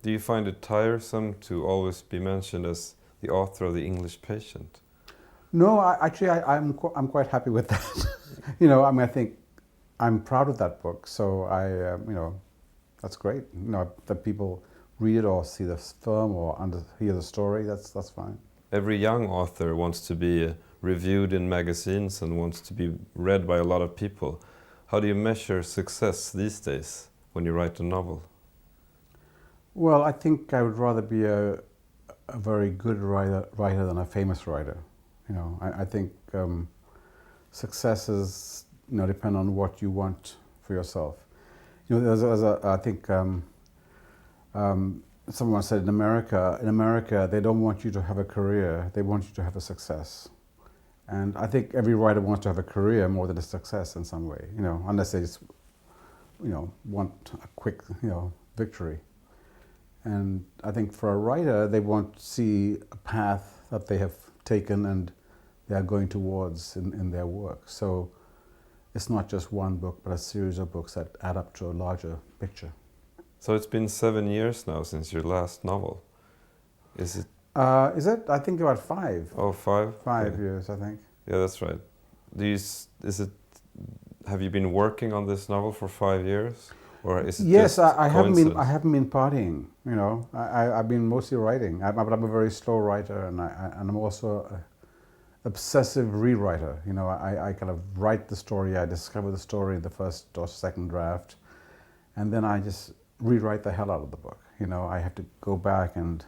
Do you find it tiresome to always be mentioned as the author of The English Patient? No, I'm quite happy with that. I think I'm proud of that book, so that's great. That people read it or see the film or hear the story, that's fine. Every young author wants to be reviewed in magazines and wants to be read by a lot of people. How do you measure success these days when you write a novel? Well, I think I would rather be a very good writer than a famous writer. I think success is depend on what you want for yourself. I think someone said in America they don't want you to have a career, they want you to have a success. And I think every writer wants to have a career more than a success in some way, unless they just want a quick victory. And I think for a writer, they want to see a path that they have taken and they are going towards in their work. So it's not just one book, but a series of books that add up to a larger picture. So it's been 7 years now since your last novel. Is it? Is it? I think about 5. Oh, 5? 5 years, I think. Yeah, that's right. Have you been working on this novel for 5 years? Or is it yes, just I haven't been partying. I've been mostly writing. But I'm a very slow writer, and I'm also an obsessive rewriter. I kind of write the story. I discover the story in the first or second draft, and then I just rewrite the hell out of the book. I have to go back and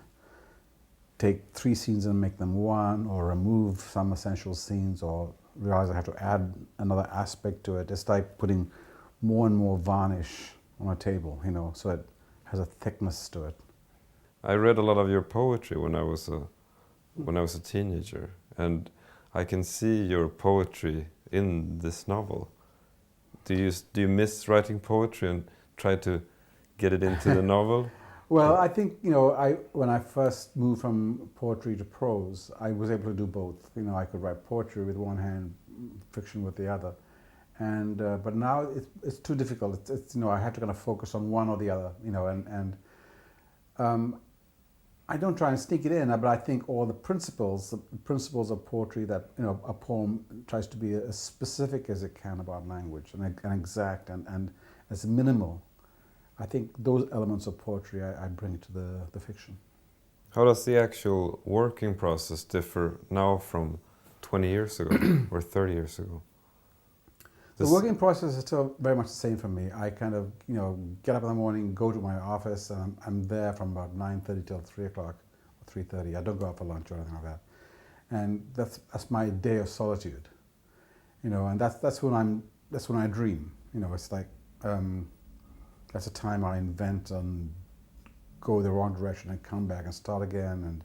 take 3 scenes and make them 1, or remove some essential scenes, or realize I have to add another aspect to it. It's like putting more and more varnish on a table, so it has a thickness to it. I read a lot of your poetry when I was a teenager, and I can see your poetry in this novel. Do you miss writing poetry and try to get it into the novel? Well, I think when I first moved from poetry to prose, I was able to do both. I could write poetry with one hand, fiction with the other. And but now it's too difficult. It's I have to kind of focus on one or the other, I don't try and sneak it in, but I think all the principles of poetry, that a poem tries to be as specific as it can about language and exact and as minimal. I think those elements of poetry I bring to the fiction. How does the actual working process differ now from 20 years ago or 30 years ago? The working process is still very much the same for me. I kind of, get up in the morning, go to my office, and I'm there from about 9:30 till 3 o'clock, or 3:30. I don't go out for lunch or anything like that. And that's my day of solitude, and that's when I dream. It's like that's a time I invent and go the wrong direction and come back and start again and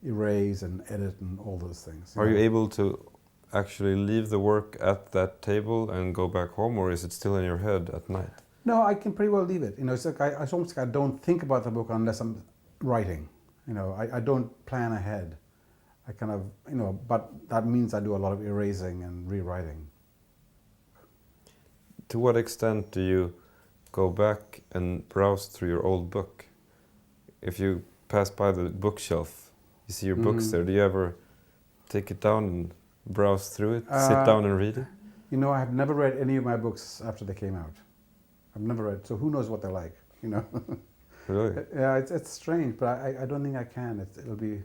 erase and edit and all those things. Are you able to actually leave the work at that table and go back home, or is it still in your head at night? No, I can pretty well leave it. It's like it's almost like I don't think about the book unless I'm writing. I don't plan ahead. I kind of, but that means I do a lot of erasing and rewriting. To what extent do you go back and browse through your old book? If you pass by the bookshelf, you see your books there. Do you ever take it down and browse through it, sit down and read it? I have never read any of my books after they came out. I've never read, so who knows what they're like, Really? Yeah, it's strange, but I don't think I can. It'll be,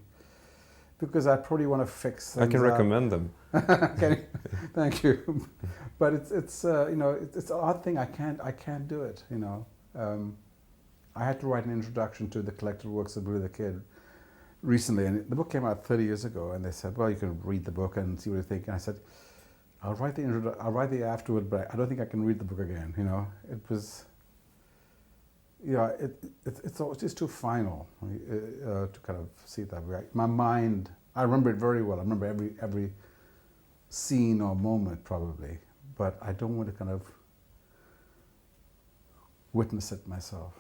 because I probably want to fix things. I can recommend them. Thank you. But it's an odd thing. I can't do it. I had to write an introduction to the collected works of Billy the Kid recently, and the book came out 30 years ago, and they said, well, you can read the book and see what you think. And I said, I'll write the afterward, but I don't think I can read the book again. It was, it's just too final to kind of see it that way. My mind, I remember it very well. I remember every scene or moment probably, but I don't want to kind of witness it myself.